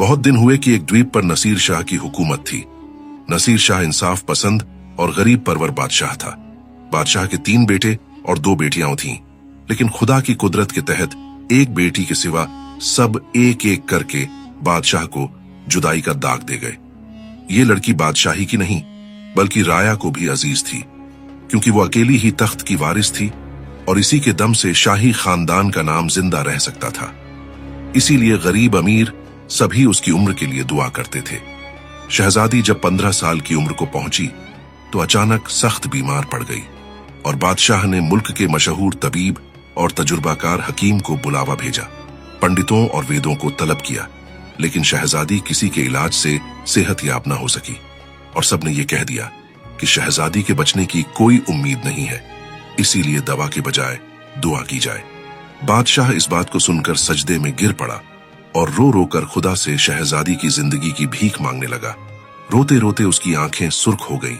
बहुत दिन हुए कि एक द्वीप पर नसीर शाह की हुकूमत थी। नसीर शाह इंसाफ पसंद और गरीब परवर बादशाह था। बादशाह के 3 बेटे और 2 बेटियां थीं, लेकिन खुदा की कुदरत के तहत एक बेटी के सिवा सब एक एक करके बादशाह को जुदाई का दाग दे गए। ये लड़की बादशाही की नहीं बल्कि राया को भी अजीज थी, क्योंकि वो अकेली ही तख्त की वारिस थी और इसी के दम से शाही खानदान का नाम जिंदा रह सकता था। इसीलिए गरीब अमीर सभी उसकी उम्र के लिए दुआ करते थे। शहजादी जब 15 साल की उम्र को पहुंची तो अचानक सख्त बीमार पड़ गई और बादशाह ने मुल्क के मशहूर तबीब और तजुर्बाकार हकीम को बुलावा भेजा। पंडितों और वेदों को तलब किया, लेकिन शहजादी किसी के इलाज से सेहत याब न हो सकी और सबने ये कह दिया कि शहजादी के बचने की कोई उम्मीद नहीं है, इसीलिए दवा के बजाय दुआ की जाए। बादशाह इस बात को सुनकर सजदे में गिर पड़ा और रो रो कर खुदा से शहजादी की जिंदगी की भीख मांगने लगा। रोते रोते उसकी आंखें सुर्ख हो गई,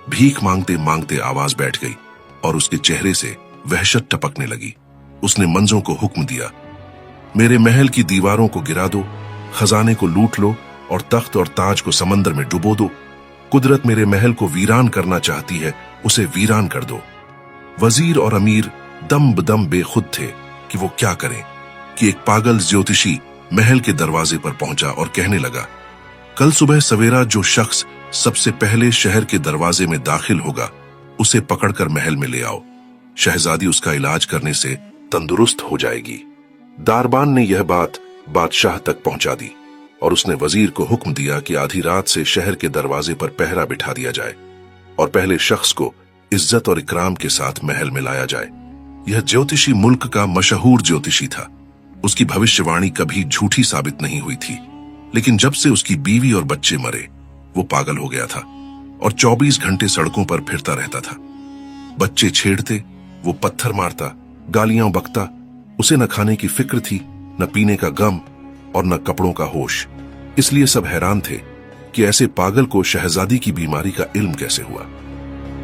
भीख मांगते मांगते आवाज बैठ गई और उसके चेहरे से वहशत टपकने लगी। उसने मंजों को हुक्म दिया, मेरे महल की दीवारों को गिरा दो, खजाने को लूट लो और तख्त और ताज को समंदर में डुबो दो। कुदरत मेरे महल को वीरान करना चाहती है, उसे वीरान कर दो। वजीर और अमीर दम बदम बेखुद थे कि वो क्या करें कि एक पागल ज्योतिषी महल के दरवाजे पर पहुंचा और कहने लगा, कल सुबह सवेरा जो शख्स सबसे पहले शहर के दरवाजे में दाखिल होगा उसे पकड़कर महल में ले आओ। शहजादी उसका इलाज करने से तंदुरुस्त हो जाएगी। दारबान ने यह बात बादशाह तक पहुंचा दी और उसने वजीर को हुक्म दिया कि आधी रात से शहर के दरवाजे पर पहरा बिठा दिया जाए और पहले शख्स को इज्जत और इकराम के साथ महल में लाया जाए। यह ज्योतिषी मुल्क का मशहूर ज्योतिषी था। उसकी भविष्यवाणी कभी झूठी साबित नहीं हुई थी, लेकिन जब से उसकी बीवी और बच्चे मरे वो पागल हो गया था और 24 घंटे सड़कों पर फिरता रहता था। बच्चे छेड़ते, वो पत्थर मारता, गालियां बकता। उसे न खाने की फिक्र थी, न पीने का गम और न कपड़ों का होश। इसलिए सब हैरान थे कि ऐसे पागल को शहजादी की बीमारी का इल्म कैसे हुआ।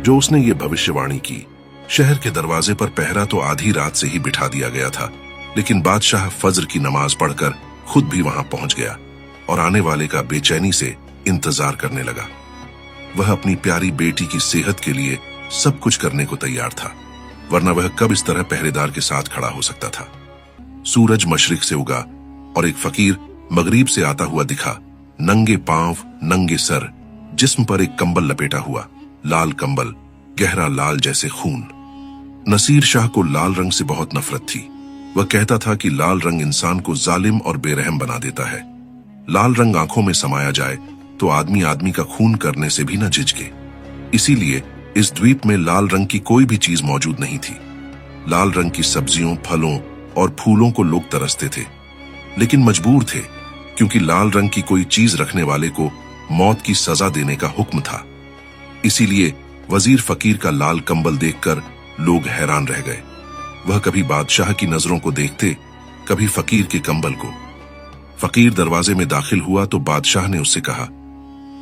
जो उसने ये भविष्यवाणी की, शहर के दरवाजे पर पहरा तो आधी रात से ही बिठा दिया गया था, लेकिन बादशाह फज्र की नमाज पढ़कर खुद भी वहां पहुंच गया और आने वाले का बेचैनी से इंतजार करने लगा। वह अपनी प्यारी बेटी की सेहत के लिए सब कुछ करने को तैयार था, वरना वह कब इस तरह पहरेदार के साथ खड़ा हो सकता था। सूरज मशरिक से उगा और एक फकीर मगरिब से आता हुआ दिखा, नंगे पांव, नंगे सर, जिस्म पर एक कंबल लपेटा हुआ, लाल कंबल, गहरा लाल जैसे खून। नसीर शाह को लाल रंग से बहुत नफरत थी। वह कहता था कि लाल रंग इंसान को जालिम और बेरहम बना देता है। लाल रंग आंखों में समाया जाए तो आदमी आदमी का खून करने से भी न झिझके। इसीलिए इस द्वीप में लाल रंग की कोई भी चीज मौजूद नहीं थी। लाल रंग की सब्जियों, फलों और फूलों को लोग तरसते थे, लेकिन मजबूर थे, क्योंकि लाल रंग की कोई चीज रखने वाले को मौत की सजा देने का हुक्म था। इसीलिए वजीर फकीर का लाल कंबल देखकर लोग हैरान रह गए। वह कभी बादशाह की नजरों को देखते, कभी फकीर के कंबल को। फकीर दरवाजे में दाखिल हुआ तो बादशाह ने उससे कहा,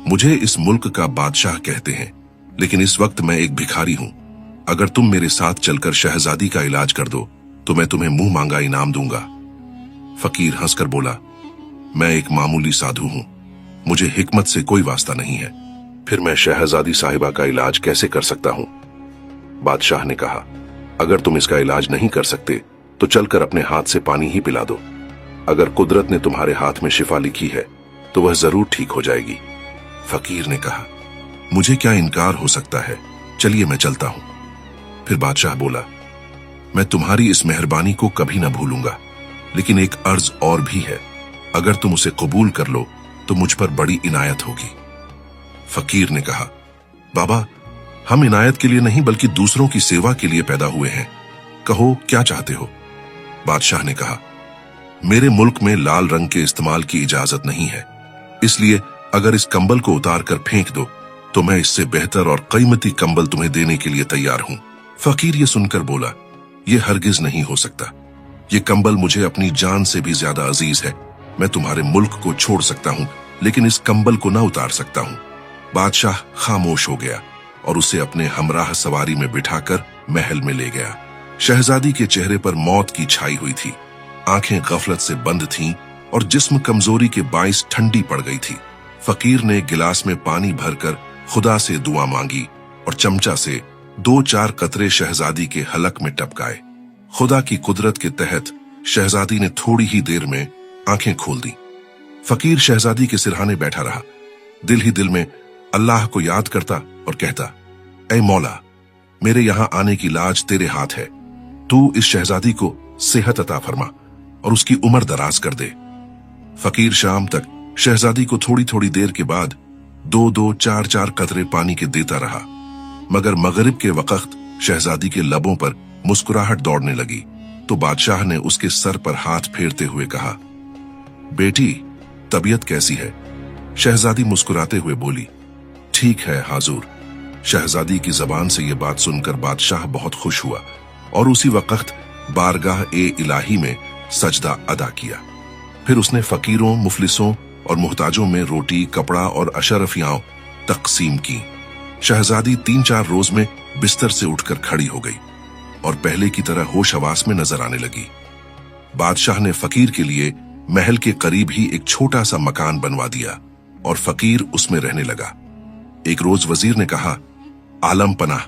मुझे इस मुल्क का बादशाह कहते हैं, लेकिन इस वक्त मैं एक भिखारी हूं। अगर तुम मेरे साथ चलकर शहजादी का इलाज कर दो तो मैं तुम्हें मुंह मांगा इनाम दूंगा। फकीर हंसकर बोला, मैं एक मामूली साधु हूं, मुझे हिकमत से कोई वास्ता नहीं है, फिर मैं शहजादी साहिबा का इलाज कैसे कर सकता हूं। बादशाह ने कहा, अगर तुम इसका इलाज नहीं कर सकते तो चलकर अपने हाथ से पानी ही पिला दो। अगर कुदरत ने तुम्हारे हाथ में शिफा लिखी है तो वह जरूर ठीक हो जाएगी। फकीर ने कहा, मुझे क्या इनकार हो सकता है, चलिए मैं चलता हूं। फिर बादशाह बोला, मैं तुम्हारी इस मेहरबानी को कभी न भूलूंगा, लेकिन एक अर्ज और भी है। अगर तुम उसे कबूल कर लो तो मुझ पर बड़ी इनायत होगी। फकीर ने कहा, बाबा, हम इनायत के लिए नहीं बल्कि दूसरों की सेवा के लिए पैदा हुए हैं, कहो क्या चाहते हो। बादशाह ने कहा, मेरे मुल्क में लाल रंग के इस्तेमाल की इजाजत नहीं है, इसलिए अगर इस कंबल को उतार कर फेंक दो तो मैं इससे बेहतर और कीमती कंबल तुम्हें देने के लिए तैयार हूं। फकीर ये सुनकर बोला, ये हरगिज नहीं हो सकता। ये कंबल मुझे अपनी जान से भी ज्यादा अजीज है। मैं तुम्हारे मुल्क को छोड़ सकता हूं, लेकिन इस कंबल को ना उतार सकता हूं। बादशाह खामोश हो गया और उसे अपने हमराह सवारी में बिठाकर महल में ले गया। शहजादी के चेहरे पर मौत की छाई हुई थी, आंखें गफलत से बंद थीं और जिस्म कमजोरी के बाइस ठंडी पड़ गई थी। फकीर ने गिलास में पानी भरकर खुदा से दुआ मांगी और चमचा से 2-4 कतरे शहजादी के हलक में टपकाए। खुदा की कुदरत के तहत शहजादी ने थोड़ी ही देर में आंखें खोल दी। फकीर शहजादी के सिरहाने बैठा रहा, दिल ही दिल में अल्लाह को याद करता और कहता, ऐ मौला, मेरे यहां आने की लाज तेरे हाथ है। तू इस शहजादी को सेहत अता फरमा और उसकी उम्र दराज कर दे। फकीर शाम तक शहजादी को थोड़ी थोड़ी देर के बाद 2-2, 4-4 कतरे पानी के देता रहा, मगर मगरिब के वक्त शहजादी के लबों पर मुस्कुराहट दौड़ने लगी तो बादशाह ने उसके सर पर हाथ फेरते हुए कहा, बेटी, तबीयत कैसी है? शहजादी मुस्कुराते हुए बोली, ठीक है हाजूर। शहजादी की जबान से यह बात सुनकर बादशाह बहुत खुश हुआ और उसी वक्त बारगाह ए इलाही में सजदा अदा किया। फिर उसने फकीरों, मुफलिसों और मुहताजों में रोटी, कपड़ा और अशरफियां तकसीम की। शहजादी 3-4 रोज में बिस्तर से उठकर खड़ी हो गई और पहले की तरह होश हवास में नजर आने लगी। बादशाह ने फकीर के लिए महल के करीब ही एक छोटा सा मकान बनवा दिया और फकीर उसमें रहने लगा। एक रोज वजीर ने कहा, आलम पनाह,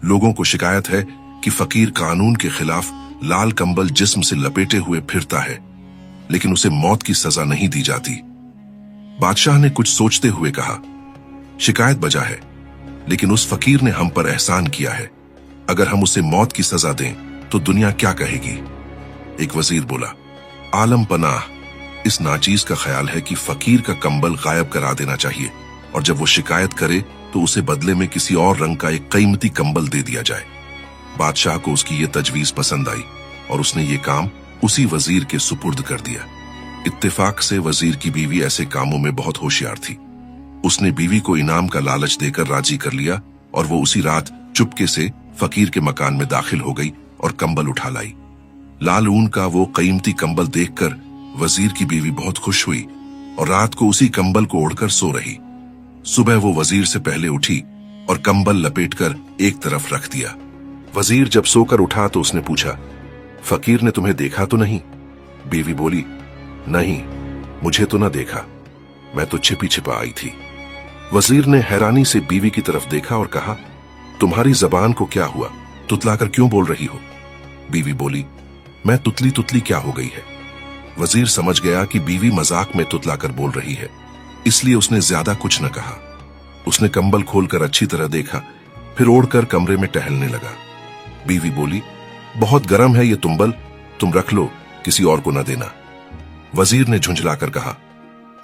लोगों को शिकायत है कि फकीर कानून के खिलाफ लाल कंबल जिस्म से लपेटे हुए फिरता है, लेकिन उसे मौत की सजा नहीं दी जाती। बादशाह ने कुछ सोचते हुए कहा, शिकायत बजा है, लेकिन उस फकीर ने हम पर एहसान किया है। अगर हम उसे मौत की सजा दें तो दुनिया क्या कहेगी? एक वजीर बोला, आलम पनाह, इस नाचीज का ख्याल है कि फकीर का कंबल गायब करा देना चाहिए और जब वो शिकायत करे तो उसे बदले में किसी और रंग का एक कीमती कंबल दे दिया जाए। बादशाह को उसकी ये तजवीज पसंद आई और उसने ये काम उसी वजीर के सुपुर्द कर दिया। इत्तेफाक से वजीर की बीवी ऐसे कामों में बहुत होशियार थी। उसने बीवी को इनाम का लालच देकर राजी कर लिया और वो उसी रात चुपके से फकीर के मकान में दाखिल हो गई और कंबल उठा लाई। लाल ऊन का वो कीमती कंबल देखकर वजीर की बीवी बहुत खुश हुई और रात को उसी कंबल को ओढ़कर सो रही। सुबह वो वजीर से पहले उठी और कंबल लपेटकर एक तरफ रख दिया। वजीर जब सोकर उठा तो उसने पूछा, फकीर ने तुम्हें देखा तो नहीं? बीवी बोली, नहीं, मुझे तो ना देखा, मैं तो छिपी छिपा आई थी। वजीर ने हैरानी से बीवी की तरफ देखा और कहा, तुम्हारी जबान को क्या हुआ? तुतलाकर क्यों बोल रही हो? बीवी बोली, मैं तुतली तुतली क्या हो गई है? वजीर समझ गया कि बीवी मजाक में तुतलाकर बोल रही है, इसलिए उसने ज्यादा कुछ न कहा। उसने कंबल खोलकर अच्छी तरह देखा, फिर ओढ़कर कमरे में टहलने लगा। बीवी बोली, बहुत गर्म है ये तुंबल, तुम रख लो, किसी और को न देना। वजीर ने झुंझलाकर कहा,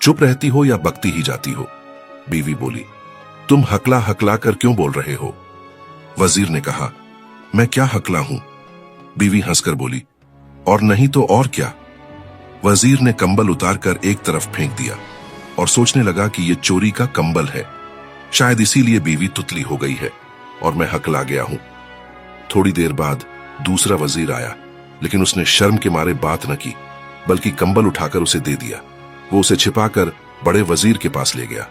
चुप रहती हो या बकती ही जाती हो? बीवी बोली, तुम हकला हकला कर क्यों बोल रहे हो? वजीर ने कहा, मैं क्या हकला हूं? बीवी हंसकर बोली, और नहीं तो और क्या? वजीर ने कंबल उतारकर एक तरफ फेंक दिया और सोचने लगा कि यह चोरी का कंबल है, शायद इसीलिए बीवी तुतली हो गई है और मैं हकला गया हूं। थोड़ी देर बाद दूसरा वजीर आया, लेकिन उसने शर्म के मारे बात न की, बल्कि कंबल उठाकर उसे दे दिया। वो उसे छिपाकर बड़े वजीर के पास ले गया।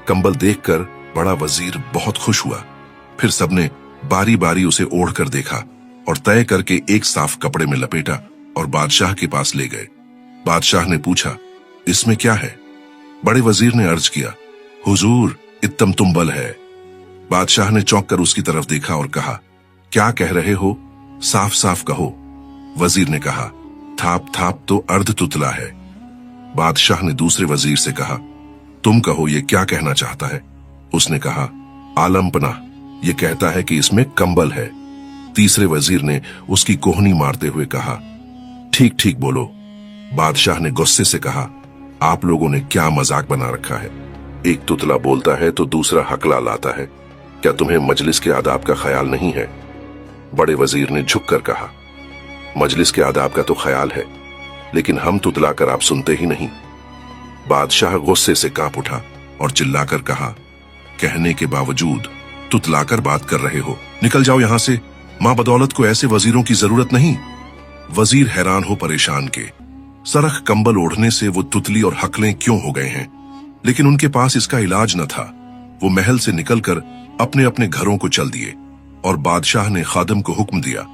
कंबल देखकर बड़ा वजीर बहुत खुश हुआ। फिर सबने बारी बारी उसे ओढ़कर देखा और तय करके एक साफ कपड़े में लपेटा और बादशाह के पास ले गए। बादशाह ने पूछा, इसमें क्या है? बड़े वजीर ने अर्ज किया, हुजूर, इत्तम तुंबल है। बादशाह ने चौंक कर उसकी तरफ देखा और कहा, क्या कह रहे हो? साफ साफ कहो। वजीर ने कहा, थाप थाप तो अर्ध तुतला है। बादशाह ने दूसरे वजीर से कहा, तुम कहो ये क्या कहना चाहता है? उसने कहा, आलम पनाह, ये कहता है कि इसमें कंबल है। तीसरे वजीर ने उसकी कोहनी मारते हुए कहा, ठीक ठीक बोलो। बादशाह ने गुस्से से कहा, आप लोगों ने क्या मजाक बना रखा है? एक तुतला बोलता है तो दूसरा हकला लाता है। क्या तुम्हें मजलिस के आदाब का ख्याल नहीं है? बड़े वजीर ने झुककर कहा, मजलिस के आदाब का तो ख्याल है, लेकिन हम तुतलाकर आप सुनते ही नहीं। बादशाह गुस्से से कांप उठा और चिल्लाकर कहा, कहने के बावजूद तुतलाकर बात कर रहे हो, निकल जाओ यहां से। मां बदौलत को ऐसे वजीरों की जरूरत नहीं। वजीर हैरान हो परेशान के, सरख कंबल ओढ़ने से वो तुतली और हकलें क्यों हो गए हैं, लेकिन उनके पास इसका इलाज न था। वो महल से निकलकर अपने अपने घरों को चल दिए और बादशाह ने खादम को हुक्म दिया,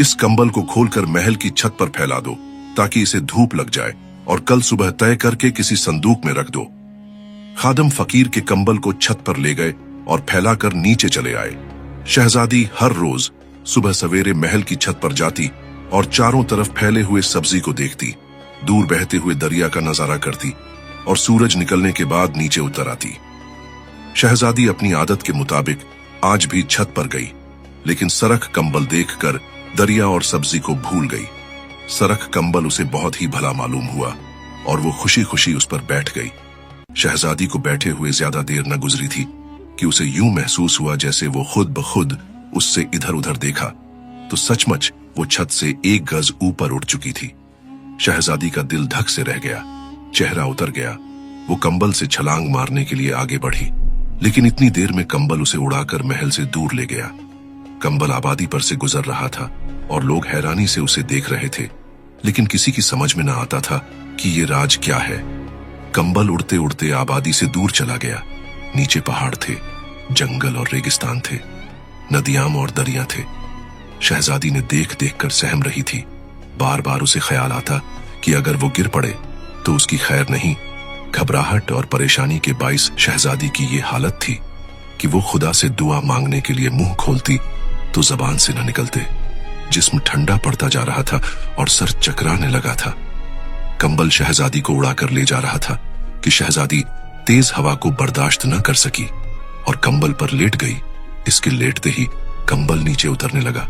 इस कंबल को खोलकर महल की छत पर फैला दो ताकि इसे धूप लग जाए और कल सुबह तय करके किसी संदूक में रख दो। खादम फकीर के कंबल को छत पर ले गए और फैलाकर नीचे चले आए। शहजादी हर रोज सुबह सवेरे महल की छत पर जाती और चारों तरफ फैले हुए सब्जी को देखती, दूर बहते हुए दरिया का नजारा करती और सूरज निकलने के बाद नीचे उतर आती। शहजादी अपनी आदत के मुताबिक आज भी छत पर गई, लेकिन सरख कंबल देखकर दरिया और सब्जी को भूल गई। सरख कंबल उसे बहुत ही भला मालूम हुआ और वो खुशी खुशी उस पर बैठ गई। शहजादी को बैठे हुए ज्यादा देर न गुजरी थी कि उसे यूं महसूस हुआ जैसे वो खुद ब खुद उससे इधर उधर देखा तो सचमुच वो छत से 1 गज ऊपर उठ चुकी थी। शहजादी का दिल धक से रह गया, चेहरा उतर गया। वो कंबल से छलांग मारने के लिए आगे बढ़ी, लेकिन इतनी देर में कंबल उसे उड़ाकर महल से दूर ले गया। कंबल आबादी पर से गुजर रहा था और लोग हैरानी से उसे देख रहे थे, लेकिन किसी की समझ में न आता था कि ये राज क्या है। कंबल उड़ते उड़ते आबादी से दूर चला गया। नीचे पहाड़ थे, जंगल और रेगिस्तान थे, नदियां और दरिया थे। शहजादी ने देख देख कर सहम रही थी। बार बार उसे ख्याल आता कि अगर वो गिर पड़े तो उसकी खैर नहीं। घबराहट और परेशानी के बाइस शहजादी की ये हालत थी कि वो खुदा से दुआ मांगने के लिए मुंह खोलती तो जबान से न निकलते। जिस्म ठंडा पड़ता जा रहा था और सर चकराने लगा था। कंबल शहजादी को उड़ाकर ले जा रहा था कि शहजादी तेज हवा को बर्दाश्त न कर सकी और कंबल पर लेट गई। इसके लेटते ही कंबल नीचे उतरने लगा।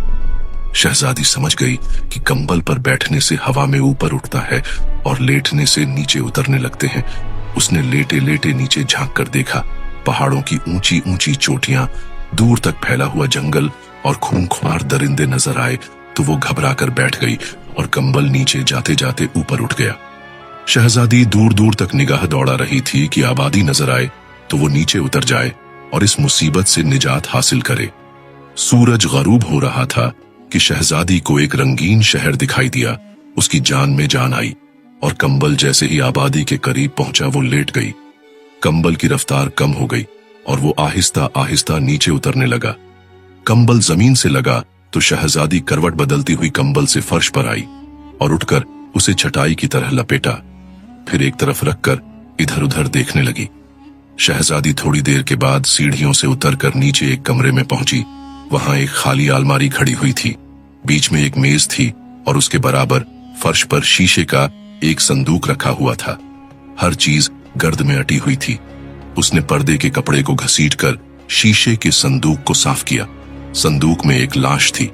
शहजादी समझ गई कि कंबल पर बैठने से हवा में ऊपर उठता है और लेटने से नीचे उतरने लगते हैं। उसने लेटे लेटे नीचे झांक कर देखा। पहाड़ों की ऊंची ऊंची चोटियां, दूर तक फैला हुआ जंगल और खूंखार दरिंदे नजर आए तो वो घबरा कर बैठ गई और कंबल नीचे जाते जाते ऊपर उठ गया। शहजादी दूर दूर तक निगाह दौड़ा रही थी कि आबादी नजर आए तो वो नीचे उतर जाए और इस मुसीबत से निजात हासिल करे। सूरज गरूब हो रहा था कि शहजादी को एक रंगीन शहर दिखाई दिया। उसकी जान में जान आई और कंबल जैसे ही आबादी के करीब पहुंचा वो लेट गई। कंबल की रफ्तार कम हो गई और वो आहिस्ता आहिस्ता नीचे उतरने लगा। कंबल जमीन से लगा तो शहजादी करवट बदलती हुई कंबल से फर्श पर आई और उठकर उसे चटाई की तरह लपेटा, फिर एक तरफ रखकर इधर उधर देखने लगी। शहजादी थोड़ी देर के बाद सीढ़ियों से उतरकर नीचे एक कमरे में पहुंची। वहां एक खाली अलमारी खड़ी हुई थी। बीच में एक मेज थी और उसके बराबर फर्श पर शीशे का एक संदूक रखा हुआ था। हर चीज गर्द में अटी हुई थी। उसने पर्दे के कपड़े को घसीटकर शीशे के संदूक को साफ किया। संदूक में एक लाश थी।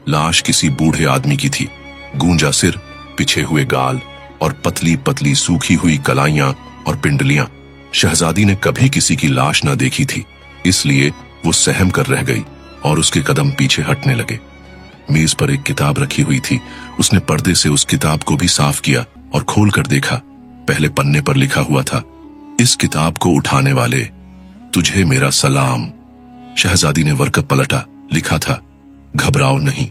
लाश किसी बूढ़े आदमी की थी। गूंजा सिर, पिछे हुए गाल और पतली पतली सूखी हुई कलाइयां और पिंडलियां। शहजादी ने कभी किसी की लाश न देखी थी, इसलिए वो सहम कर रह गई और उसके कदम पीछे हटने लगे। मेज पर एक किताब रखी हुई थी। उसने पर्दे से उस किताब को भी साफ किया और खोल कर देखा। पहले पन्ने पर लिखा हुआ था, इस किताब को उठाने वाले, तुझे मेरा सलाम। शहजादी ने वर्कअप पलटा। लिखा था, घबराओ नहीं।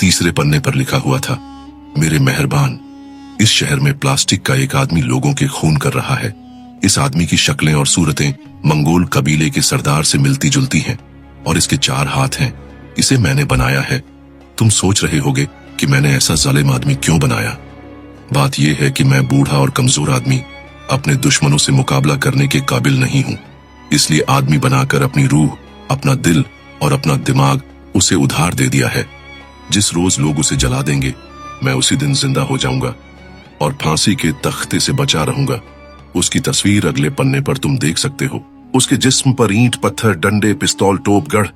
तीसरे पन्ने पर लिखा हुआ था, मेरे मेहरबान, इस शहर में प्लास्टिक का एक आदमी लोगों के खून कर रहा है। इस आदमी की शक्लें और सूरतें मंगोल कबीले के सरदार से मिलती जुलती हैं और इसके 4 हाथ हैं। इसे मैंने बनाया है। तुम सोच रहे होगे कि मैंने ऐसा जालिम आदमी क्यों बनाया। बात यह है कि मैं बूढ़ा और कमजोर आदमी अपने दुश्मनों से मुकाबला करने के काबिल नहीं हूं, इसलिए आदमी बनाकर अपनी रूह, अपना दिल और अपना दिमाग उसे उधार दे दिया है। जिस रोज लोग उसे जला देंगे, मैं उसी दिन जिंदा हो जाऊंगा और फांसी के तख्ते से बचा रहूंगा। उसकी तस्वीर अगले पन्ने पर तुम देख सकते हो। उसके जिस्म पर ईंट, पत्थर, डंडे, पिस्तौल, तोप, गढ़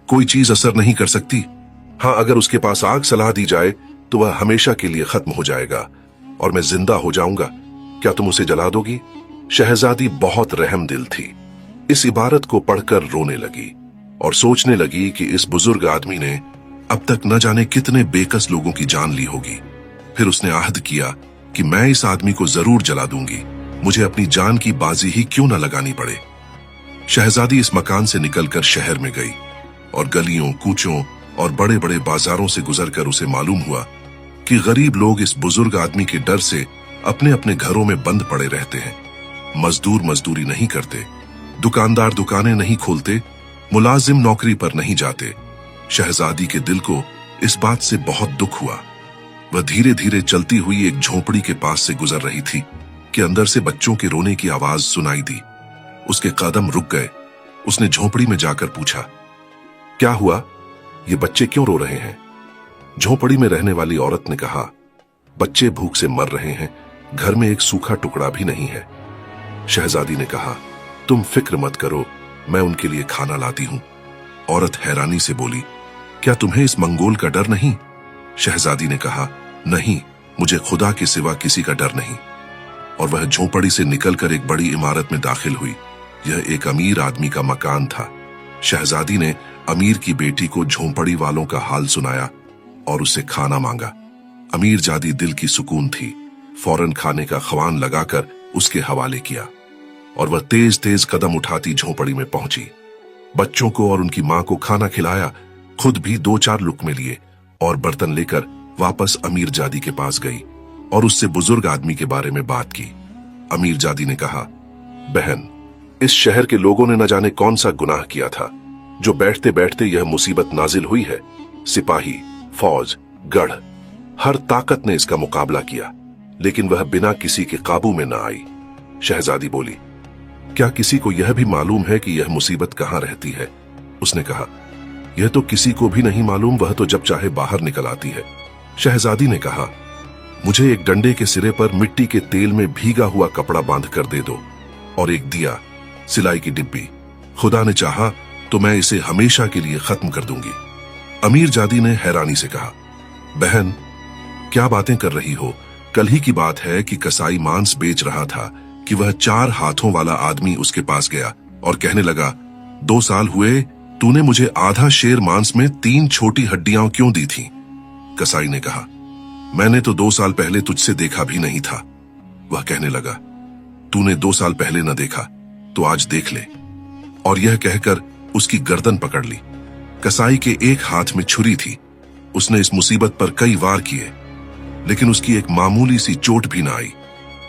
कोई चीज असर नहीं कर सकती। हाँ, अगर उसके पास आग सलाह दी जाए तो वह हमेशा के लिए खत्म हो जाएगा और मैं जिंदा हो जाऊंगा। क्या तुम उसे जला दोगी? शहजादी बहुत रहम दिल थी। इस इबारत को पढ़कर रोने लगी और सोचने लगी कि इस बुजुर्ग आदमी ने अब तक न जाने कितने बेकस लोगों की जान ली होगी। फिर उसने आहद किया कि मैं इस आदमी को जरूर जला दूंगी, मुझे अपनी जान की बाजी ही क्यों न लगानी पड़े। शहजादी इस मकान से निकलकर शहर में गई और गलियों, कूचों और बड़े बड़े बाजारों से गुजरकर उसे मालूम हुआ कि गरीब लोग इस बुजुर्ग आदमी के डर से अपने अपने घरों में बंद पड़े रहते हैं। मजदूर मजदूरी नहीं करते, दुकानदार दुकानें नहीं खोलते, मुलाजिम नौकरी पर नहीं जाते। शहजादी के दिल को इस बात से बहुत दुख हुआ। वह धीरे धीरे चलती हुई एक झोपड़ी के पास से गुजर रही थी कि अंदर से बच्चों के रोने की आवाज सुनाई दी। उसके कदम रुक गए। उसने झोपड़ी में जाकर पूछा, क्या हुआ? ये बच्चे क्यों रो रहे हैं? झोपड़ी में रहने वाली औरत ने कहा, बच्चे भूख से मर रहे हैं, घर में एक सूखा टुकड़ा भी नहीं है। शहजादी ने कहा, तुम फिक्र मत करो, मैं उनके लिए खाना लाती हूं। औरत हैरानी से बोली, क्या तुम्हें इस मंगोल का डर नहीं? शहजादी ने कहा, नहीं, मुझे खुदा के सिवा किसी का डर नहीं। और वह झोपड़ी से निकलकर एक बड़ी इमारत में दाखिल हुई। यह एक अमीर आदमी का मकान था। शहजादी ने अमीर की बेटी को झोपड़ी वालों का हाल सुनाया और उससे खाना मांगा। अमीर जादी दिल की सुकून थी। फौरन खाने का ख्वान लगाकर उसके हवाले किया और वह तेज तेज कदम उठाती झोपड़ी में पहुंची। बच्चों को और उनकी मां को खाना खिलाया, खुद भी 2-4 लुक़्मे लिए और बर्तन लेकर वापस अमीर जादी के पास गई और उससे बुजुर्ग आदमी के बारे में बात की। अमीर जादी ने कहा, बहन, इस शहर के लोगों ने न जाने कौन सा गुनाह किया था जो बैठते बैठते यह मुसीबत नाजिल हुई है। सिपाही, फौज, गढ़, हर ताकत ने इसका मुकाबला किया, लेकिन वह बिना किसी के काबू में न आई। शहजादी बोली, क्या किसी को यह भी मालूम है कि यह मुसीबत कहां रहती है? उसने कहा, यह तो किसी को भी नहीं मालूम, वह तो जब चाहे बाहर निकल आती है। शहजादी ने कहा, मुझे एक डंडे के सिरे पर मिट्टी के तेल में भीगा हुआ कपड़ा बांध कर दे दो और एक दिया, सिलाई की डिब्बी। खुदा ने चाहा तो मैं इसे हमेशा के लिए खत्म कर दूंगी। अमीर जादी ने हैरानी से कहा, बहन, क्या बातें कर रही हो? कल ही की बात है कि कसाई मांस बेच रहा था कि वह 4 हाथों वाला आदमी उसके पास गया और कहने लगा, 2 साल हुए, तूने मुझे आधा शेर मांस में 3 छोटी हड्डियां क्यों दी थीं? कसाई ने कहा, मैंने तो 2 साल पहले तुझसे देखा भी नहीं था। वह कहने लगा, तूने 2 साल पहले न देखा तो आज देख ले। और यह कहकर उसकी गर्दन पकड़ ली। कसाई के एक हाथ में छुरी थी। उसने इस मुसीबत पर कई वार किए, लेकिन उसकी एक मामूली सी चोट भी न आई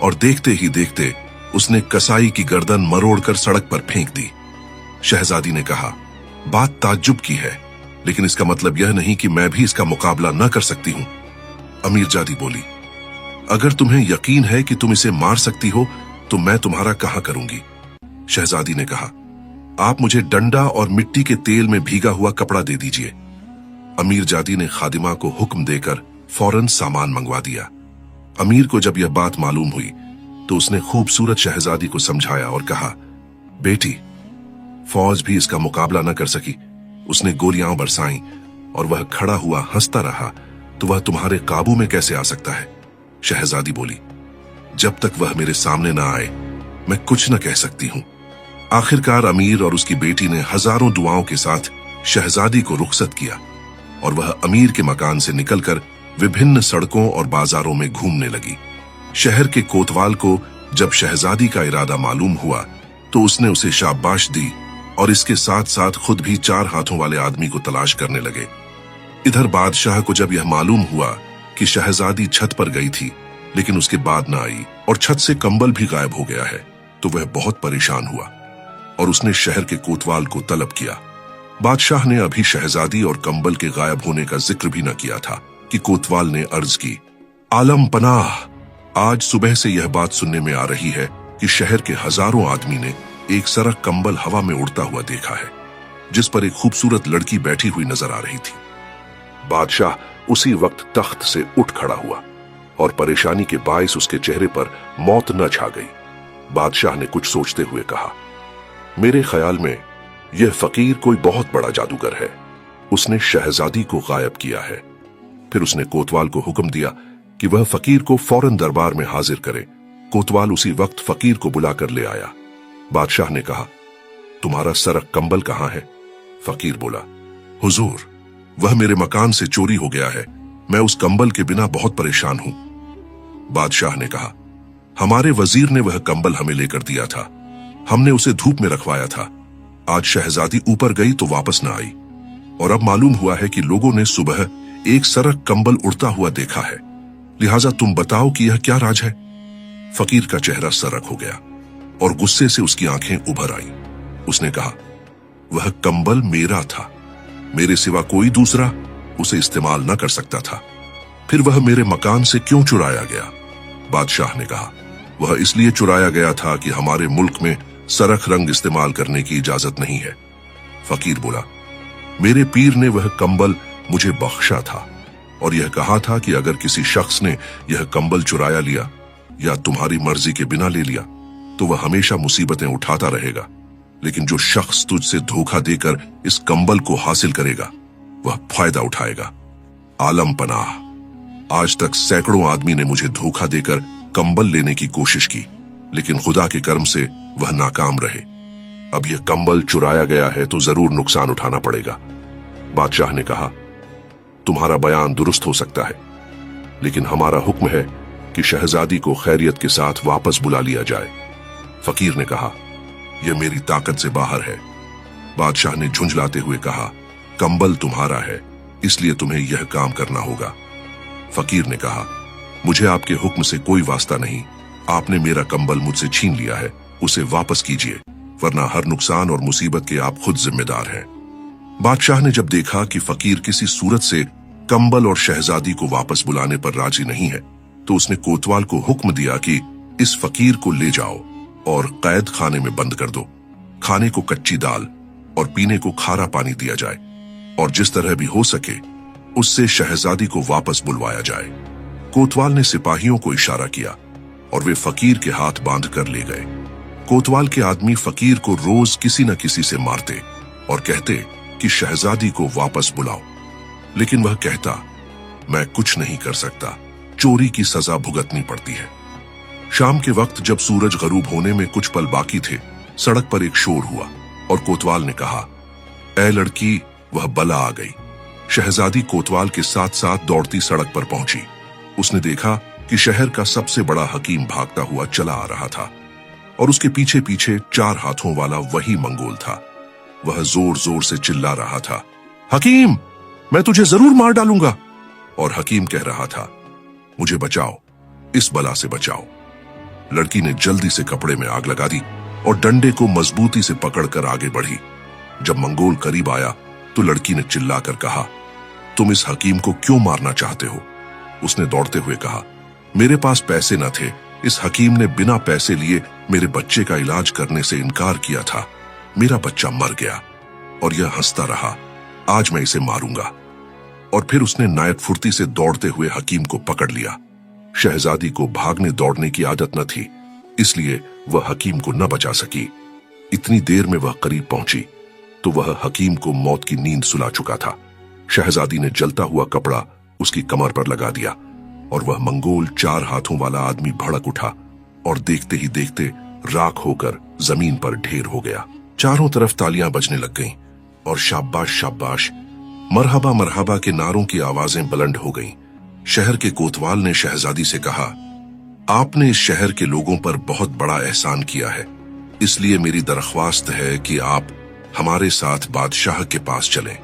और देखते ही देखते उसने कसाई की गर्दन मरोड़कर सड़क पर फेंक दी। शहजादी ने कहा, बात ताज्जुब की है, लेकिन इसका मतलब यह नहीं कि मैं भी इसका मुकाबला न कर सकती हूं। अमीर जादी बोली, अगर तुम्हें यकीन है कि तुम इसे मार सकती हो तो मैं तुम्हारा कहां करूंगी। शहजादी ने कहा, आप मुझे डंडा और मिट्टी के तेल में भीगा हुआ कपड़ा दे दीजिए। अमीर जादी ने खादिमा को हुक्म देकर फौरन सामान मंगवा दिया। अमीर को जब यह बात मालूम हुई तो उसने खूबसूरत शहजादी को समझाया और कहा, बेटी, फौज भी इसका मुकाबला न कर सकी। उसने गोलियां बरसाईं और वह खड़ा हुआ हंसता रहा, तो वह तुम्हारे काबू में कैसे आ सकता है? शहजादी बोली, जब तक वह मेरे सामने न आए मैं कुछ न कह सकती हूं। आखिरकार अमीर और उसकी बेटी ने हजारों दुआओं के साथ शहजादी को रुखसत किया और वह अमीर के मकान से निकलकर विभिन्न सड़कों और बाजारों में घूमने लगी। शहर के कोतवाल को जब शहजादी का इरादा मालूम हुआ तो उसने उसे शाबाश दी और इसके साथ साथ खुद भी 4 हाथों वाले आदमी को तलाश करने लगे। इधर बादशाह को जब यह मालूम हुआ कि शहजादी छत पर गई थी लेकिन उसके बाद न आई और छत से कंबल भी गायब हो गया है, तो वह बहुत परेशान हुआ और उसने शहर के कोतवाल को तलब किया। बादशाह ने अभी शहजादी और कंबल के गायब होने का जिक्र भी न किया था कि कोतवाल ने अर्ज की, आलम पनाह, आज सुबह से यह बात सुनने में आ रही है कि शहर के हजारों आदमी ने एक सरक कंबल हवा में उड़ता हुआ देखा है, जिस पर एक खूबसूरत लड़की बैठी हुई नजर आ रही थी। बादशाह उसी वक्त तख्त से उठ खड़ा हुआ और परेशानी के बायस उसके चेहरे पर मौत न छा गई। बादशाह ने कुछ सोचते हुए कहा, मेरे ख्याल में यह फकीर कोई बहुत बड़ा जादूगर है। उसने शहजादी को गायब किया है। फिर उसने कोतवाल को हुक्म दिया कि वह फकीर को फौरन दरबार में हाजिर करे। कोतवाल उसी वक्त फकीर को बुलाकर ले आया। बादशाह ने कहा, तुम्हारा सरक कंबल कहां है? फकीर बोला, हुजूर, वह मेरे मकान से चोरी हो गया है। मैं उस कंबल के बिना बहुत परेशान हूं। बादशाह ने कहा, हमारे वजीर ने वह कंबल हमें लेकर दिया था। हमने उसे धूप में रखवाया था। आज शहजादी ऊपर गई तो वापस न आई और अब मालूम हुआ है कि लोगों ने सुबह एक सरक कंबल उड़ता हुआ देखा है। लिहाजा तुम बताओ कि यह क्या राज है? फकीर का चेहरा सरक हो गया और गुस्से से उसकी आंखें उभर आई। उसने कहा, वह कंबल मेरा था। मेरे सिवा कोई दूसरा उसे इस्तेमाल न कर सकता था। फिर वह मेरे मकान से क्यों चुराया गया? बादशाह ने कहा, वह इसलिए चुराया गया था कि हमारे मुल्क में सरख रंग इस्तेमाल करने की इजाजत नहीं है। फकीर बोला, मेरे पीर ने वह कंबल मुझे बख्शा था और यह कहा था कि अगर किसी शख्स ने यह कंबल चुराया लिया या तुम्हारी मर्जी के बिना ले लिया तो वह हमेशा मुसीबतें उठाता रहेगा, लेकिन जो शख्स तुझसे धोखा देकर इस कंबल को हासिल करेगा वह फायदा उठाएगा। आलम पनाह। आज तक सैकड़ों आदमी ने मुझे धोखा देकर कंबल लेने की कोशिश की, लेकिन खुदा के कर्म से वह नाकाम रहे। अब यह कंबल चुराया गया है तो जरूर नुकसान उठाना पड़ेगा। बादशाह ने कहा, तुम्हारा बयान दुरुस्त हो सकता है, लेकिन हमारा हुक्म है कि शहजादी को खैरियत के साथ वापस बुला लिया जाए। फकीर ने कहा, यह मेरी ताकत से बाहर है। बादशाह ने झुंझलाते हुए कहा, कंबल तुम्हारा है, इसलिए तुम्हें यह काम करना होगा। फकीर ने कहा, मुझे आपके हुक्म से कोई वास्ता नहीं। आपने मेरा कंबल मुझसे छीन लिया है, उसे वापस कीजिए, वरना हर नुकसान और मुसीबत के आप खुद जिम्मेदार हैं। बादशाह ने जब देखा कि फकीर किसी सूरत से कंबल और शहजादी को वापस बुलाने पर राजी नहीं है, तो उसने कोतवाल को हुक्म दिया कि इस फकीर को ले जाओ और कैद खाने में बंद कर दो। खाने को कच्ची दाल और पीने को खारा पानी दिया जाए और जिस तरह भी हो सके उससे शहजादी को वापस बुलवाया जाए। कोतवाल ने सिपाहियों को इशारा किया और वे फकीर के हाथ बांध कर ले गए। कोतवाल के आदमी फकीर को रोज किसी न किसी से मारते और कहते कि शहजादी को वापस बुलाओ, लेकिन वह कहता, मैं कुछ नहीं कर सकता, चोरी की सजा भुगतनी पड़ती है। शाम के वक्त जब सूरज गरूब होने में कुछ पल बाकी थे, सड़क पर एक शोर हुआ और कोतवाल ने कहा, ऐ लड़की, वह बला आ गई। शहजादी कोतवाल के साथ साथ दौड़ती सड़क पर पहुंची। उसने देखा कि शहर का सबसे बड़ा हकीम भागता हुआ चला आ रहा था और उसके पीछे पीछे 4 हाथों वाला वही मंगोल था। वह जोर जोर से चिल्ला रहा था, हकीम, मैं तुझे जरूर मार डालूंगा। और हकीम कह रहा था, मुझे बचाओ, इस बला से बचाओ। लड़की ने जल्दी से कपड़े में आग लगा दी और डंडे को मजबूती से पकड़कर आगे बढ़ी। जब मंगोल करीब आया तो लड़की ने चिल्लाकर कहा, तुम इस हकीम को क्यों मारना चाहते हो? उसने दौड़ते हुए कहा, मेरे पास पैसे न थे। इस हकीम ने बिना पैसे लिए मेरे बच्चे का इलाज करने से इनकार किया था। मेरा बच्चा मर गया और यह हंसता रहा। आज मैं इसे मारूंगा। और फिर उसने नायत फुर्ती से दौड़ते हुए हकीम को पकड़ लिया। शहजादी को भागने दौड़ने की आदत न थी, इसलिए वह हकीम को न बचा सकी। इतनी देर में वह करीब पहुंची तो वह हकीम को मौत की नींद सुला चुका था। शहजादी ने जलता हुआ कपड़ा उसकी कमर पर लगा दिया और वह मंगोल 4 हाथों वाला आदमी भड़क उठा और देखते ही देखते राख होकर जमीन पर ढेर हो गया। चारों तरफ तालियां बजने लग गईं और शाबाश शाबाश, मरहबा मरहबा के नारों की आवाजें बुलंद हो गईं। शहर के कोतवाल ने शहजादी से कहा, आपने इस शहर के लोगों पर बहुत बड़ा एहसान किया है, इसलिए मेरी दरख्वास्त है कि आप हमारे साथ बादशाह के पास चलें।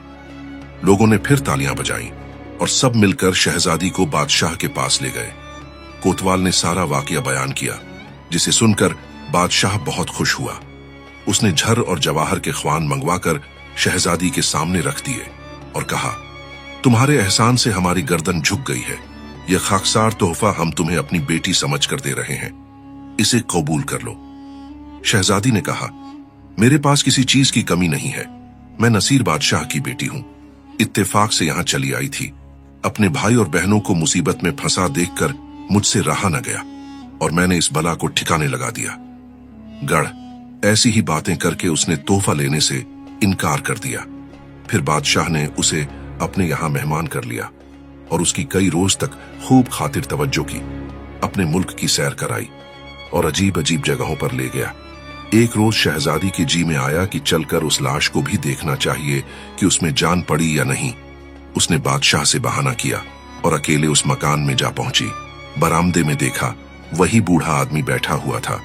लोगों ने फिर तालियां बजाईं और सब मिलकर शहजादी को बादशाह के पास ले गए। कोतवाल ने सारा वाकया बयान किया, जिसे सुनकर बादशाह बहुत खुश हुआ। उसने झर और जवाहर के ख्वान मंगवाकर शहजादी के सामने रख दिए और कहा, तुम्हारे एहसान से हमारी गर्दन झुक गई है। यह खाकसार तोहफा हम तुम्हें अपनी बेटी समझकर दे रहे हैं, इसे कबूल कर लो। शहजादी ने कहा, मेरे पास किसी चीज की कमी नहीं है। मैं नसीर बादशाह की बेटी हूं, इत्तेफाक से यहां चली आई थी। अपने भाई और बहनों को मुसीबत में फंसा देखकर मुझसे रहा न गया और मैंने इस बला को ठिकाने लगा दिया। गढ़ ऐसी ही बातें करके उसने तोहफा लेने से इनकार कर दिया। फिर बादशाह ने उसे अपने यहां मेहमान कर लिया और उसकी कई रोज तक खूब खातिर तवज्जो की। अपने मुल्क की सैर कराई और अजीब अजीब जगहों पर ले गया। एक रोज शहजादी के जी में आया कि चलकर उस लाश को भी देखना चाहिए कि उसमें जान पड़ी या नहीं। उसने बादशाह से बहाना किया और अकेले उस मकान में जा पहुंची। बरामदे में देखा वही बूढ़ा आदमी बैठा हुआ था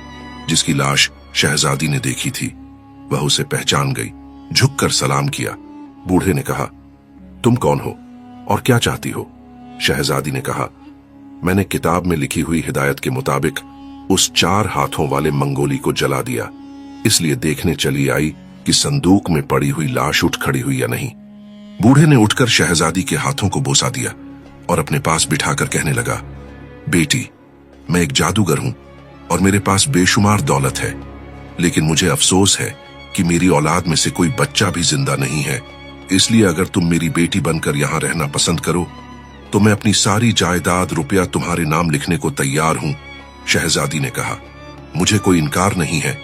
जिसकी लाश शहजादी ने देखी थी। वह उसे पहचान गई, झुककर सलाम किया। बूढ़े ने कहा, तुम कौन हो और क्या चाहती हो? शहजादी ने कहा, मैंने किताब में लिखी हुई हिदायत के मुताबिक उस 4 हाथों वाले मंगोली को जला दिया, इसलिए देखने चली आई कि संदूक में पड़ी हुई लाश उठ खड़ी हुई या नहीं। बूढ़े ने उठकर शहजादी के हाथों को बोसा दिया और अपने पास बिठाकर कहने लगा, बेटी, मैं एक जादूगर हूं और मेरे पास बेशुमार दौलत है, लेकिन मुझे अफसोस है कि मेरी औलाद में से कोई बच्चा भी जिंदा नहीं है। इसलिए अगर तुम मेरी बेटी बनकर यहाँ रहना पसंद करो तो मैं अपनी सारी जायदाद रुपया तुम्हारे नाम लिखने को तैयार हूं। शहजादी ने कहा, मुझे कोई इनकार नहीं है।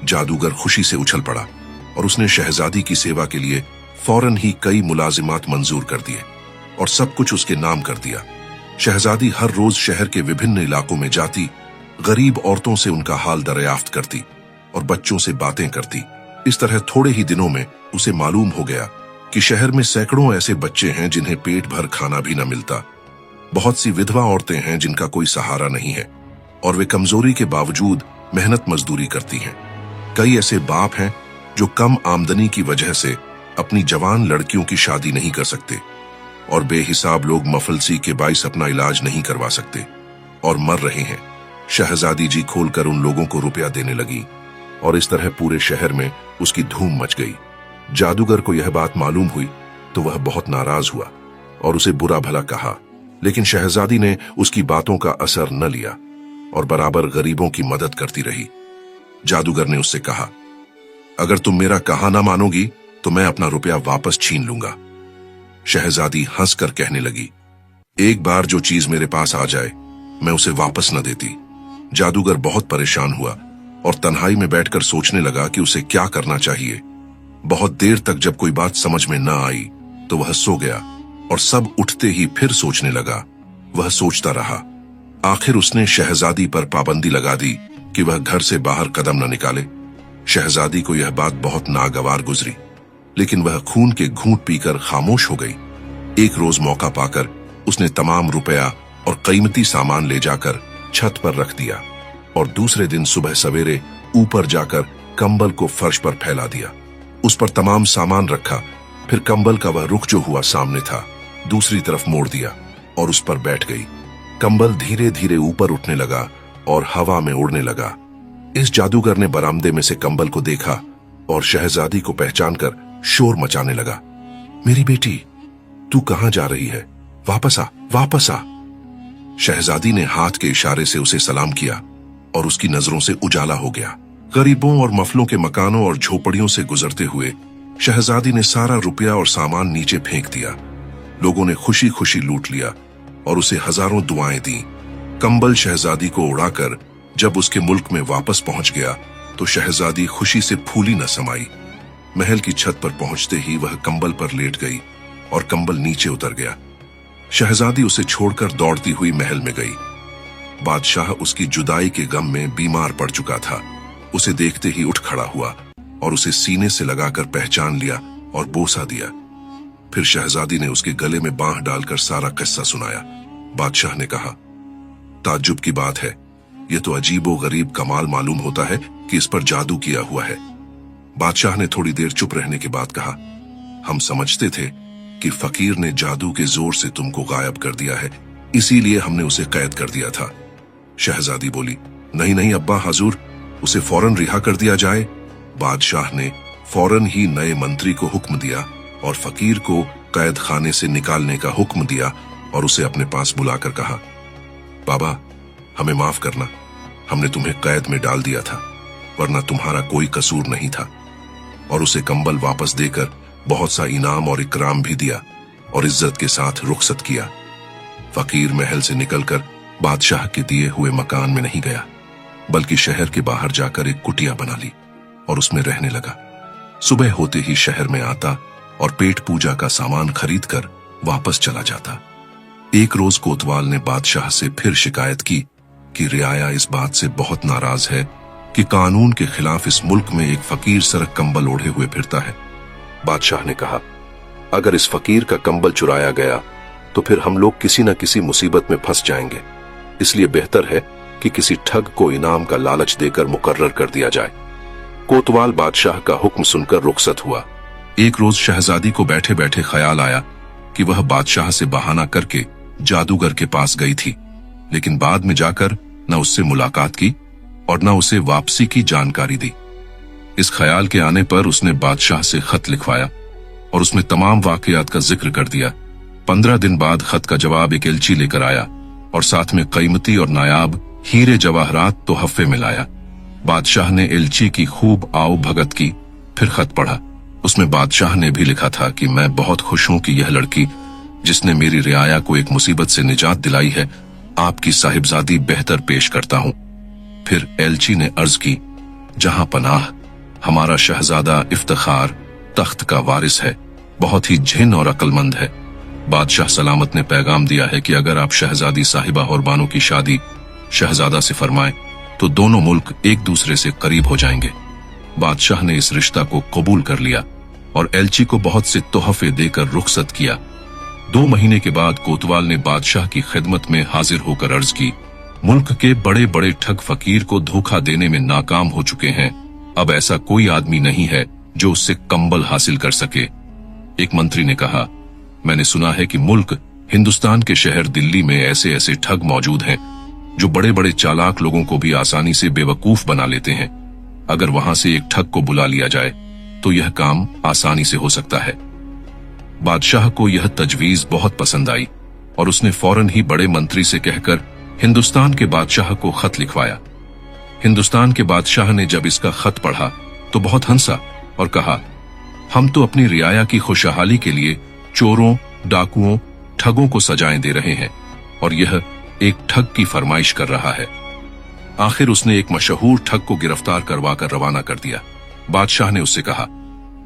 जादूगर खुशी से उछल पड़ा और उसने शहजादी की सेवा के लिए फौरन ही कई मुलाजिमात मंजूर कर दिए और सब कुछ उसके नाम कर दिया। शहजादी हर रोज शहर के विभिन्न इलाकों में जाती, गरीब औरतों से उनका हाल दरियाफ्त करती और बच्चों से बातें करती। इस तरह थोड़े ही दिनों में उसे मालूम हो गया कि शहर में सैकड़ों ऐसे बच्चे हैं जिन्हें पेट भर खाना भी न मिलता। बहुत सी विधवा औरतें हैं जिनका कोई सहारा नहीं है और वे कमजोरी के बावजूद मेहनत मजदूरी करती हैं। कई ऐसे बाप हैं जो कम आमदनी की वजह से अपनी जवान लड़कियों की शादी नहीं कर सकते और बेहिसाब लोग मफलसी के बाइस अपना इलाज नहीं करवा सकते और मर रहे हैं। शहजादी जी खोलकर उन लोगों को रुपया देने लगी और इस तरह पूरे शहर में उसकी धूम मच गई। जादूगर को यह बात मालूम हुई तो वह बहुत नाराज हुआ और उसे बुरा भला कहा, लेकिन शहजादी ने उसकी बातों का असर न लिया और बराबर गरीबों की मदद करती रही। जादूगर ने उससे कहा, अगर तुम मेरा कहा ना मानोगी तो मैं अपना रुपया वापस छीन लूंगा। शहजादी हंसकर कहने लगी, एक बार जो चीज मेरे पास आ जाए मैं उसे वापस न देती। जादूगर बहुत परेशान हुआ और तन्हाई में बैठकर सोचने लगा कि उसे क्या करना चाहिए। बहुत देर तक जब कोई बात समझ में न आई तो वह सो गया और सब उठते ही फिर सोचने लगा। वह सोचता रहा। आखिर उसने शहजादी पर पाबंदी लगा दी कि वह घर से बाहर कदम न निकाले। शहजादी को यह बात बहुत नागवार गुजरी, लेकिन वह खून के घूंट पीकर खामोश हो गई। एक रोज मौका पाकर उसने तमाम रुपया और कीमती सामान ले जाकर छत पर रख दिया और दूसरे दिन सुबह सवेरे ऊपर जाकर कंबल को फर्श पर फैला दिया। उस पर तमाम सामान रखा, फिर कंबल का वह रुख जो हुआ सामने था दूसरी तरफ मोड़ दिया और उस पर बैठ गई। कंबल धीरे धीरे ऊपर उठने लगा और हवा में उड़ने लगा। इस जादूगर ने बरामदे में से कंबल को देखा और शहजादी को पहचानकर शोर मचाने लगा, मेरी बेटी, तू कहां जा रही है? वापस आ, वापस आ। शहजादी ने हाथ के इशारे से उसे सलाम किया और उसकी नजरों से उजाला हो गया। गरीबों और मफलों के मकानों और झोपड़ियों से गुजरते हुए शहजादी ने सारा रुपया और सामान नीचे फेंक दिया। लोगों ने खुशी खुशी लूट लिया और उसे हजारों दुआएं दी। कंबल शहजादी को उड़ाकर जब उसके मुल्क में वापस पहुंच गया तो शहजादी खुशी से फूली न समाई। महल की छत पर पहुंचते ही वह कंबल पर लेट गई और कंबल नीचे उतर गया। शहजादी उसे छोड़कर दौड़ती हुई महल में गई। बादशाह उसकी जुदाई के गम में बीमार पड़ चुका था। उसे देखते ही उठ खड़ा हुआ और उसे सीने से लगाकर पहचान लिया और बोसा दिया। फिर शहजादी ने उसके गले में बांह डालकर सारा किस्सा सुनाया। बादशाह ने कहा, ताज्जुब की बात है, यह तो अजीबो गरीब कमाल मालूम होता है कि इस पर जादू किया हुआ है। बादशाह ने थोड़ी देर चुप रहने के बाद कहा, हम समझते थे कि फकीर ने जादू के जोर से तुमको गायब कर दिया है, इसीलिए हमने उसे कैद कर दिया था। शहजादी बोली, नहीं नहीं अब्बा हजूर, उसे फौरन रिहा कर दिया जाए। बादशाह ने फौरन ही नए मंत्री को हुक्म दिया और फकीर को कैद खाने से निकालने का हुक्म दिया और उसे अपने पास बुलाकर कहा, बाबा, हमें माफ करना, हमने तुम्हें कैद में डाल दिया था, वरना तुम्हारा कोई कसूर नहीं था। और उसे कंबल वापस देकर बहुत सा इनाम और इकराम भी दिया और इज्जत के साथ रुखसत किया। फकीर महल से निकलकर बादशाह के दिए हुए मकान में नहीं गया, बल्कि शहर के बाहर जाकर एक कुटिया बना ली और उसमें रहने लगा। सुबह होते ही शहर में आता और पेट पूजा का सामान खरीद कर वापस चला जाता। एक रोज कोतवाल ने बादशाह से फिर शिकायत की कि रियाया इस बात से बहुत नाराज है कि कानून के खिलाफ इस मुल्क में एक फकीर सरक कंबल ओढ़े हुए फिरता है। बादशाह ने कहा, अगर इस फकीर का कंबल चुराया गया तो फिर हम लोग किसी न किसी मुसीबत में फंस जाएंगे, इसलिए बेहतर है कि किसी ठग को इनाम का लालच देकर मुकर्रर कर दिया जाए। कोतवाल बादशाह का हुक्म सुनकर रुखसत हुआ। एक रोज शहजादी को बैठे बैठे ख्याल आया कि वह बादशाह से बहाना करके जादूगर के पास गई थी, लेकिन बाद में जाकर न उससे मुलाकात की और न उसे वापसी की जानकारी दी। इस ख्याल के आने पर उसने बादशाह से खत लिखवाया और उसमें तमाम वाकयात का जिक्र कर दिया 15 दिन बाद खत का जवाब एक एलची लेकर आया और साथ में कीमती और नायाब हीरे जवाहरात तोहफे में लाया। बादशाह ने एलची की खूब आओ भगत की, फिर खत पढ़ा। उसमें बादशाह ने भी लिखा था कि मैं बहुत खुश हूं कि यह लड़की जिसने मेरी रियाया को एक मुसीबत से निजात दिलाई है, आपकी साहिबजादी बेहतर पेश करता हूं। फिर एलची ने अर्ज की, जहां पनाह, हमारा शहजादा इफ्तिखार तख्त का वारिस है, बहुत ही झिन और अक्लमंद है। बादशाह सलामत ने पैगाम दिया है कि अगर आप शहजादी साहिबा और बानो की शादी शहजादा से फरमाएं तो दोनों मुल्क एक दूसरे से करीब हो जाएंगे। बादशाह ने इस रिश्ता को कबूल कर लिया और एलची को बहुत से तोहफे देकर रुखसत किया। 2 महीने के बाद कोतवाल ने बादशाह की खिदमत में हाजिर होकर अर्ज की, मुल्क के बड़े बड़े ठग फकीर को धोखा देने में नाकाम हो चुके हैं, अब ऐसा कोई आदमी नहीं है जो उससे कंबल हासिल कर सके। एक मंत्री ने कहा, मैंने सुना है कि मुल्क हिंदुस्तान के शहर दिल्ली में ऐसे ऐसे ठग मौजूद हैं जो बड़े बड़े चालाक लोगों को भी आसानी से बेवकूफ बना लेते हैं। अगर वहां से एक ठग को बुला लिया जाए तो यह काम आसानी से हो सकता है। बादशाह को यह तजवीज बहुत पसंद आई और उसने फौरन ही बड़े मंत्री से कहकर हिंदुस्तान के बादशाह को खत लिखवाया। हिंदुस्तान के बादशाह ने जब इसका खत पढ़ा तो बहुत हंसा और कहा, हम तो अपनी रियाया की खुशहाली के लिए चोरों, डाकुओं, ठगों को सजाएं दे रहे हैं और यह एक ठग की फरमाइश कर रहा है। आखिर उसने एक मशहूर ठग को गिरफ्तार करवाकर रवाना कर दिया। बादशाह ने उससे कहा,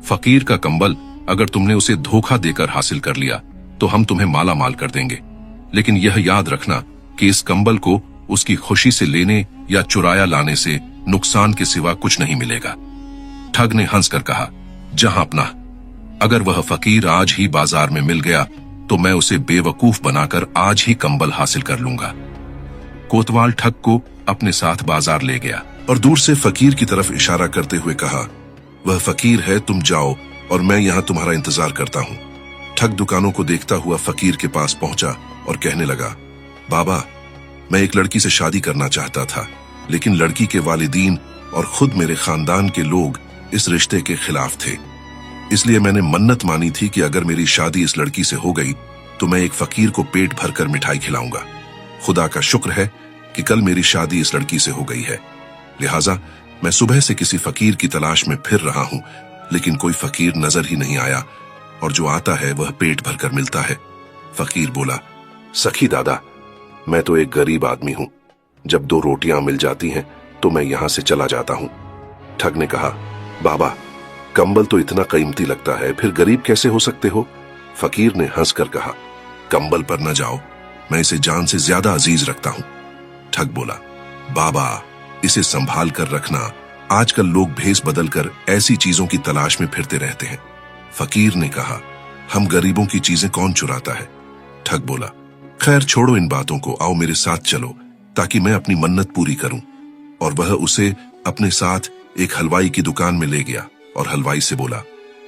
फकीर का कंबल अगर तुमने उसे धोखा देकर हासिल कर लिया तो हम तुम्हें माला माल कर देंगे, लेकिन यह याद रखना कि इस कंबल को उसकी खुशी से लेने या चुराया लाने से नुकसान के सिवा कुछ नहीं मिलेगा। ठग ने हंसकर कहा, जहां अपना, अगर वह फकीर आज ही बाजार में मिल गया तो मैं उसे बेवकूफ बनाकर आज ही कंबल हासिल कर लूंगा। कोतवाल ठग को अपने साथ बाजार ले गया और दूर से फकीर की तरफ इशारा करते हुए कहा, वह फकीर है, तुम जाओ और मैं यहाँ तुम्हारा इंतजार करता हूँ। ठग दुकानों को देखता हुआ फकीर के पास पहुंचा और कहने लगा, बाबा, मैं एक लड़की से शादी करना चाहता था, लेकिन लड़की के वालिदीन और खुद मेरे खानदान के लोग इस रिश्ते के खिलाफ थे। इसलिए मैंने मन्नत मानी थी कि अगर मेरी शादी इस लड़की से हो गई तो मैं एक फकीर को पेट भरकर मिठाई खिलाऊंगा। खुदा का शुक्र है कि कल मेरी शादी इस लड़की से हो गई है, लिहाजा मैं सुबह से किसी फकीर की तलाश में फिर रहा हूं, लेकिन कोई फकीर नजर ही नहीं आया और जो आता है वह पेट भरकर मिलता है। फकीर बोला, सखी दादा, मैं तो एक गरीब आदमी हूं, जब 2 रोटियां मिल जाती हैं तो मैं यहां से चला जाता हूं। ठग ने कहा, बाबा, कंबल तो इतना कीमती लगता है, फिर गरीब कैसे हो सकते हो? फकीर ने हंसकर कहा, कंबल पर न जाओ, मैं इसे जान से ज्यादा अजीज रखता हूं। ठग बोला, बाबा, इसे संभाल कर रखना, आजकल लोग भेस बदलकर ऐसी चीजों की तलाश में फिरते रहते हैं। फकीर ने कहा, हम गरीबों की चीजें कौन चुराता है? ठग बोला, खैर छोड़ो इन बातों को, आओ मेरे साथ चलो ताकि मैं अपनी मन्नत पूरी करूं। और वह उसे अपने साथ एक हलवाई की दुकान में ले गया और हलवाई से बोला,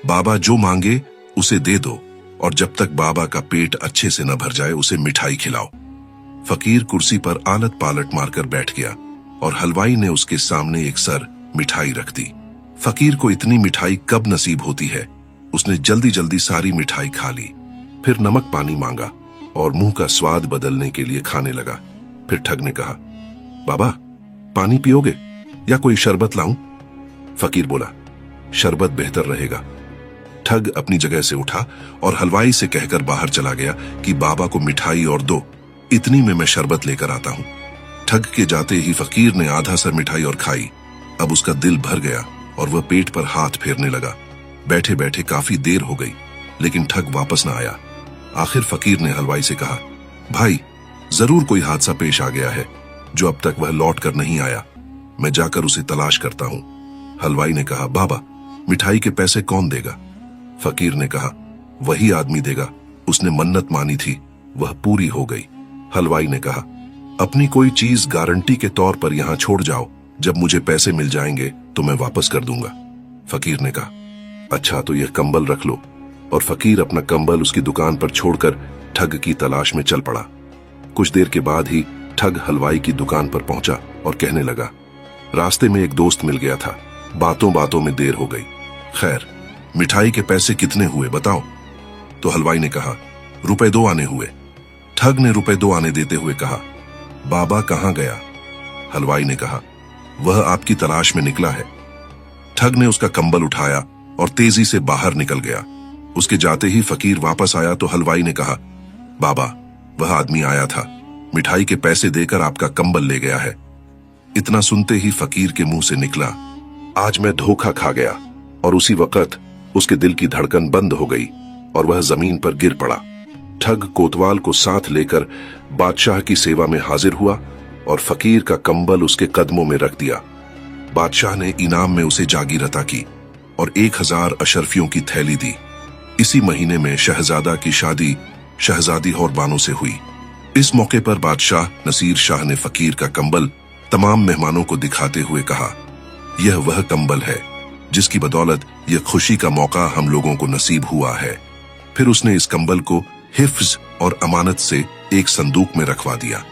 बाबा जो मांगे उसे दे दो और जब तक बाबा का पेट अच्छे से न भर जाए उसे मिठाई खिलाओ। फकीर कुर्सी पर आलत पालट मारकर बैठ गया और हलवाई ने उसके सामने एक सर मिठाई रख दी। फकीर को इतनी मिठाई कब नसीब होती है, उसने जल्दी जल्दी सारी मिठाई खा ली, फिर नमक पानी मांगा और मुंह का स्वाद बदलने के लिए खाने लगा। फिर ठग ने कहा, बाबा, पानी पियोगे या कोई शरबत लाऊं? फकीर बोला, शरबत बेहतर रहेगा। ठग अपनी जगह से उठा और हलवाई से कहकर बाहर चला गया कि बाबा को मिठाई और दो, इतनी में मैं शरबत लेकर आता हूं। ठग के जाते ही फकीर ने आधा सर मिठाई और खाई। अब उसका दिल भर गया और वह पेट पर हाथ फेरने लगा। बैठे बैठे काफी देर हो गई, लेकिन ठग वापस न आया। आखिर फकीर ने हलवाई से कहा, भाई, जरूर कोई हादसा पेश आ गया है जो अब तक वह लौट कर नहीं आया, मैं जाकर उसे तलाश करता हूं। हलवाई ने कहा, बाबा, मिठाई के पैसे कौन देगा? फकीर ने कहा, वही आदमी देगा, उसने मन्नत मानी थी, वह पूरी हो गई। हलवाई ने कहा, अपनी कोई चीज गारंटी के तौर पर यहां छोड़ जाओ, जब मुझे पैसे मिल जाएंगे तो मैं वापस कर दूंगा। फकीर ने कहा, अच्छा तो यह कंबल रख लो। और फकीर अपना कंबल उसकी दुकान पर छोड़कर ठग की तलाश में चल पड़ा। कुछ देर के बाद ही ठग हलवाई की दुकान पर पहुंचा और कहने लगा, रास्ते में एक दोस्त मिल गया था, बातों बातों में देर हो गई। खैर, मिठाई के पैसे कितने हुए बताओ? तो हलवाई ने कहा, रुपए 2 आने हुए। ठग ने रुपए 2 आने देते हुए कहा, बाबा कहाँ गया? हलवाई ने कहा, वह आपकी तलाश में निकला है। ठग ने उसका कंबल उठाया और तेजी से बाहर निकल गया। उसके जाते ही फकीर वापस आया तो हलवाई ने कहा, बाबा, वह आदमी आया था, मिठाई के पैसे देकर आपका कंबल ले गया है। इतना सुनते ही फकीर के मुंह से निकला, आज मैं धोखा खा गया। और उसी वक्त उसके दिल की धड़कन बंद हो गई और वह जमीन पर गिर पड़ा। ठग कोतवाल को साथ लेकर बादशाह की सेवा में हाजिर हुआ और फकीर का कंबल उसके कदमों में रख दिया। बादशाह ने इनाम में उसे जागीरता की और 1000 अशरफियों की थैली दी। इसी महीने में शहजादा की शादी शहजादी और बानो से हुई। इस मौके पर बादशाह नसीर शाह ने फकीर का कंबल तमाम मेहमानों को दिखाते हुए कहा, यह वह कंबल है जिसकी बदौलत यह खुशी का मौका हम लोगों को नसीब हुआ है। फिर उसने इस कंबल को हिफ्ज और अमानत से एक संदूक में रखवा दिया।